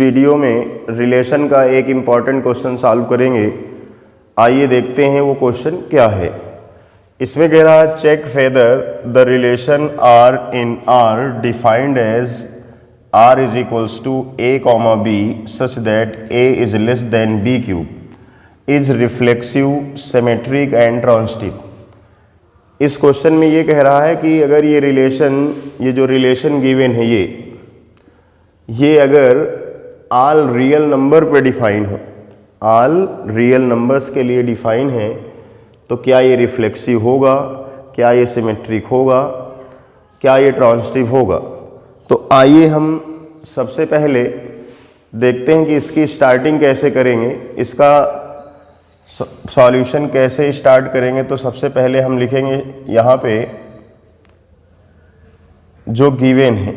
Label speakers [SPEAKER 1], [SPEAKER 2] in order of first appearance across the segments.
[SPEAKER 1] Video में relation का एक इम्पॉर्टेंट क्वेश्चन सॉल्व करेंगे। आइए देखते हैं वो क्वेश्चन क्या है। इसमें कह रहा है check whether the relation R in R defined as R is equals to a comma b such that a is less than b cube is reflexive symmetric and transitive. इस क्वेश्चन में ये कह रहा है कि अगर ये जो रिलेशन गिवन है ये अगर ऑल रियल नंबर पे डिफाइन हो, ऑल रियल नंबर्स के लिए डिफाइन है, तो क्या ये रिफ्लेक्सिव होगा, क्या ये सिमेट्रिक होगा, क्या ये ट्रांजिटिव होगा। तो आइए हम सबसे पहले देखते हैं कि इसकी स्टार्टिंग कैसे करेंगे, इसका सॉल्यूशन कैसे स्टार्ट करेंगे। तो सबसे पहले हम लिखेंगे यहाँ पे जो गिवन है,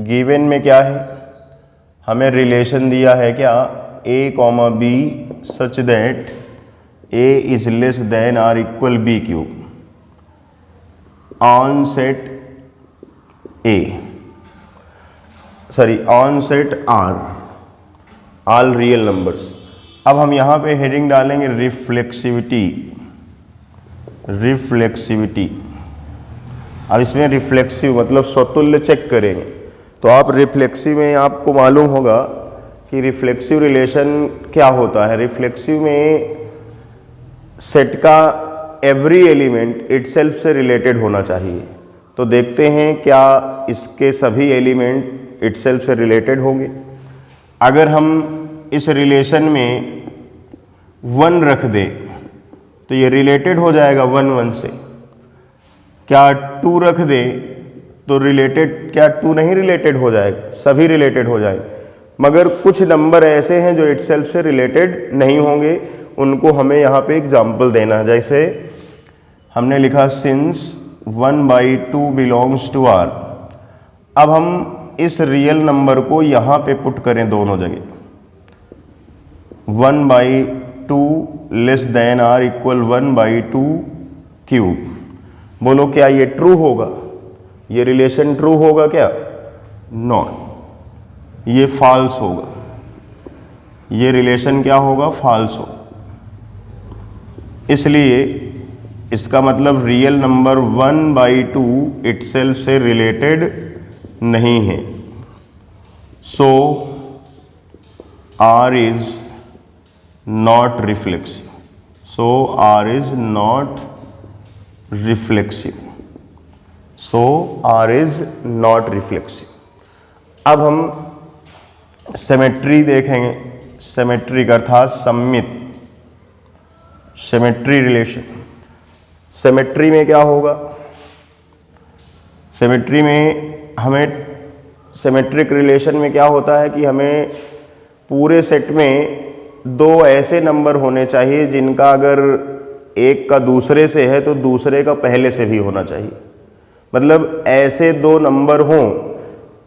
[SPEAKER 1] गिवन में क्या है, हमें रिलेशन दिया है क्या, a comma b such that a is less than or equal b cube on set R all real numbers. अब हम यहाँ पे हेडिंग डालेंगे रिफ्लेक्सिविटी। अब इसमें रिफ्लेक्सिव मतलब स्वतुल्य चेक करेंगे। तो आप रिफ्लेक्सिव में आपको मालूम होगा कि रिफ्लेक्सिव रिलेशन क्या होता है। रिफ्लेक्सिव में सेट का एवरी एलिमेंट इटसेल्फ से रिलेटेड होना चाहिए। तो देखते हैं क्या इसके सभी एलिमेंट इटसेल्फ से रिलेटेड होंगे। अगर हम इस रिलेशन में 1 रख दें तो ये रिलेटेड हो जाएगा 1 से। क्या 2 रख दें तो रिलेटेड, क्या 2 नहीं रिलेटेड हो जाएगा, सभी रिलेटेड हो जाएंगे। मगर कुछ नंबर ऐसे हैं जो इटसेल्फ से रिलेटेड नहीं होंगे, उनको हमें यहाँ पे एग्जाम्पल देना है। जैसे हमने लिखा सिंस 1/2 बिलोंग्स टू R। अब हम इस रियल नंबर को यहाँ पे पुट करें दोनों जगह, 1/2 less than R equal 1/2 cube. बोलो क्या ये ट्रू होगा, ये रिलेशन ट्रू होगा क्या? नॉट, ये फॉल्स होगा। ये रिलेशन क्या होगा? फॉल्स होगा। इसलिए इसका मतलब रियल नंबर 1/2 इटसेल्फ से रिलेटेड नहीं है। सो R is not reflexive. So R is not reflexive. So R is not reflexive. अब हम सिमेट्री देखेंगे। सिमेट्रिक अर्थात सममित, सिमेट्री रिलेशन। सिमेट्री में क्या होगा? सिमेट्री में हमें, सिमेट्रिक रिलेशन में क्या होता है कि हमें पूरे सेट में 2 ऐसे नंबर होने चाहिए जिनका अगर एक का दूसरे से है तो दूसरे का पहले से भी होना चाहिए। मतलब ऐसे 2 नंबर हों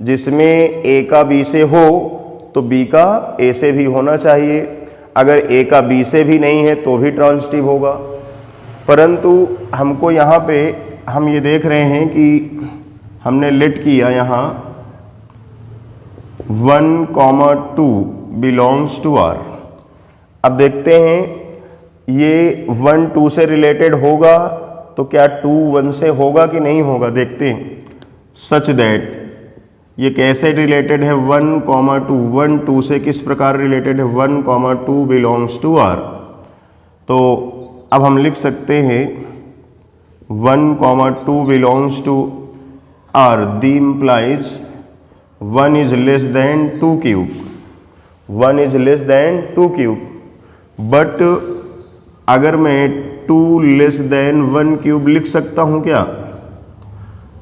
[SPEAKER 1] जिसमें A का B से हो तो B का A से भी होना चाहिए। अगर A का B से भी नहीं है तो भी ट्रांजिटिव होगा। परंतु हमको यहाँ पे हम ये देख रहे हैं कि हमने लेट किया यहाँ 1,2 बिलोंग्स टू R। अब देखते हैं ये 1 2 से रिलेटेड होगा तो क्या 2 1 से होगा कि नहीं होगा, देखते हैं। सच दैट ये कैसे रिलेटेड है 1,2, 1 2 से किस प्रकार रिलेटेड है 1,2 बिलोंग्स टू R। तो अब हम लिख सकते हैं 1,2 belongs to R, the implies 1 is less than 2 cube, 1 is less than 2 cube. But अगर मैं 2 लेस देन 1 क्यूब लिख सकता हूं क्या?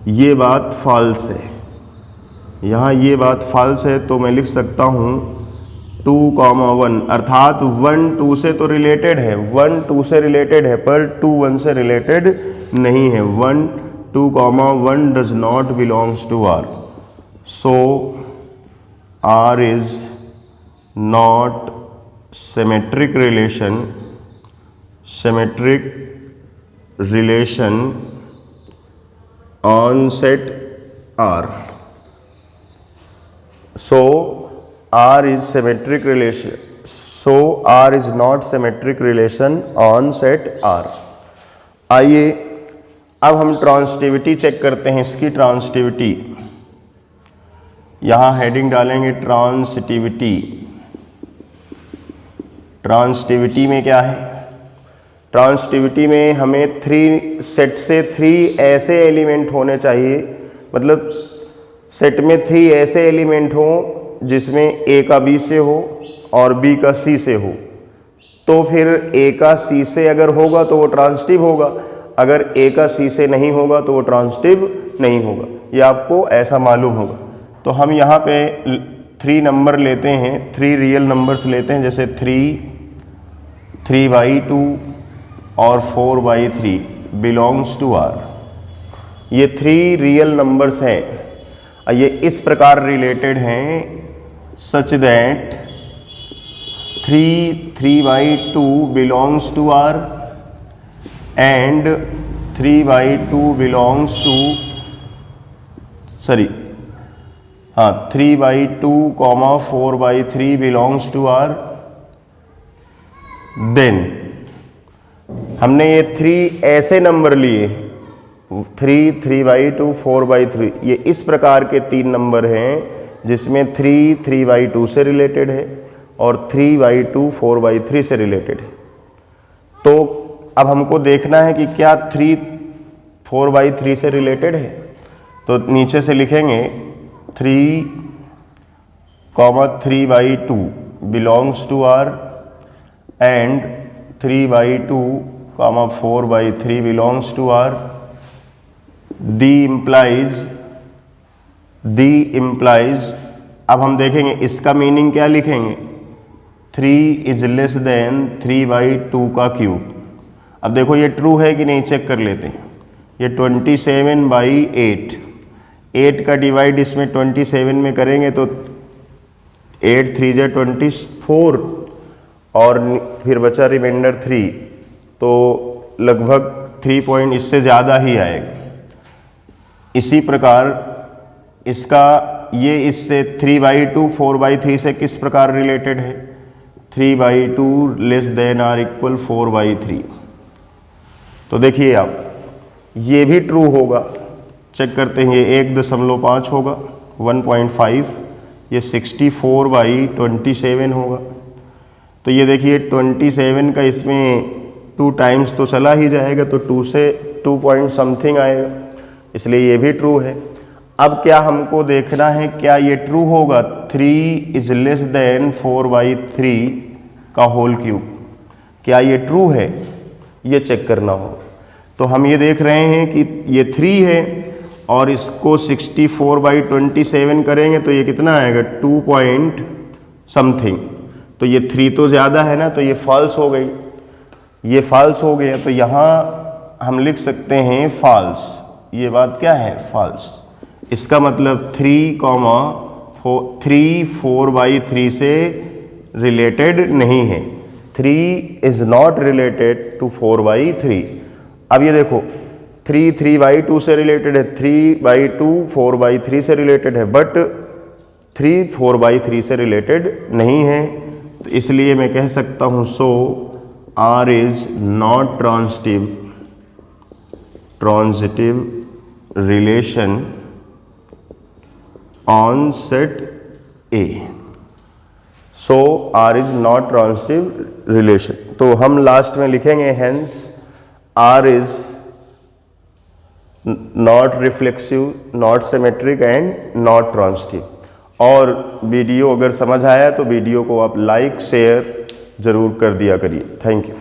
[SPEAKER 1] ये बात फॉल्स है। यहाँ ये बात फॉल्स है तो मैं लिख सकता हूँ 2,1 अर्थात 1 2 से तो रिलेटेड है, 1 2 से रिलेटेड है पर 2 1 से रिलेटेड नहीं है। 1 2,1 does not belongs to R। So R is not symmetric relation, symmetric relation on set R। So R is symmetric relation, so R is not symmetric relation on set R। आइए अब हम ट्रांसिटिविटी check करते हैं, इसकी ट्रांसिटिविटी। यहाँ heading डालेंगे ट्रांसिटिविटी। ट्रांसिटिविटी में क्या है? ट्रांसिटिविटी में हमें सेट से 3 ऐसे एलिमेंट होने चाहिए, मतलब सेट में 3 ऐसे एलिमेंट हो जिसमें A का B से हो और B का C से हो, तो फिर A का C से अगर होगा तो वो ट्रांसिटिव होगा, अगर A का C से नहीं होगा तो वो ट्रांसिटिव नहीं होगा। ये आपको ऐसा मालूम होगा। तो हम यहाँ पे 3 नंबर लेते हैं, 3 रियल नंबर्स लेते हैं, जैसे 3/2 और 4/3 बिलोंग्स टू R। ये 3 रियल नंबर्स हैं। ये इस प्रकार रिलेटेड हैं such that 3/2 belongs to R and 3/2 belongs to 3/2, 4/3 belongs to R। Then हमने ये 3 ऐसे नंबर लिए, 3/2, 4/3, ये इस प्रकार के 3 नंबर हैं जिसमें 3/2 से रिलेटेड है और 3/2 4/3 से रिलेटेड है। तो अब हमको देखना है कि क्या 3 4/3 से रिलेटेड है। तो नीचे से लिखेंगे 3/2 belongs to R and 3/2, 4/3 belongs to R। The implies अब हम देखेंगे इसका मीनिंग क्या लिखेंगे, 3 इज लेस देन 3/2 का क्यूब। अब देखो ये ट्रू है कि नहीं चेक कर लेते हैं। ये 27/8, 8 का डिवाइड इसमें 27 में करेंगे तो 8 3 जा 24 और फिर बचा रिमाइंडर 3, तो लगभग 3 पॉइंट इससे ज़्यादा ही आएगा। इसी प्रकार इसका ये इससे 3/2 4/3 से किस प्रकार रिलेटेड है, 3/2 लेस देन आर इक्वल 4/3। तो देखिए आप ये भी ट्रू होगा, चेक करते हैं। ये 1.5 होगा, 1.5, ये 64/27 होगा। तो ये देखिए 27 का इसमें 2 टाइम्स तो चला ही जाएगा, तो 2 से 2 पॉइंट समथिंग आएगा, इसलिए ये भी ट्रू है। अब क्या हमको देखना है, क्या ये ट्रू होगा 3 इज लेस देन 4/3 का होल क्यूब, क्या ये ट्रू है, ये चेक करना होगा। तो हम ये देख रहे हैं कि ये 3 है और इसको 64/27 करेंगे तो ये कितना आएगा, 2 पॉइंट समथिंग। तो ये 3 तो ज़्यादा है ना, तो ये फॉल्स हो गई, ये फॉल्स हो गया। तो यहाँ हम लिख सकते हैं फॉल्स। ये बात क्या है, फॉल्स। इसका मतलब 3 4/3 से रिलेटेड नहीं है, 3 इज नॉट रिलेटेड टू 4/3। अब ये देखो 3 3/2 से रिलेटेड है, 3/2 4/3 से रिलेटेड है, बट 3 4/3 से रिलेटेड नहीं है। तो इसलिए मैं कह सकता हूँ सो R is not transitive relation on set A। So R is not transitive relation. तो हम लास्ट में लिखेंगे hence R is not reflexive, not symmetric and not transitive. और वीडियो अगर समझ आया तो वीडियो को आप लाइक शेयर ज़रूर कर दिया करिए। Thank you.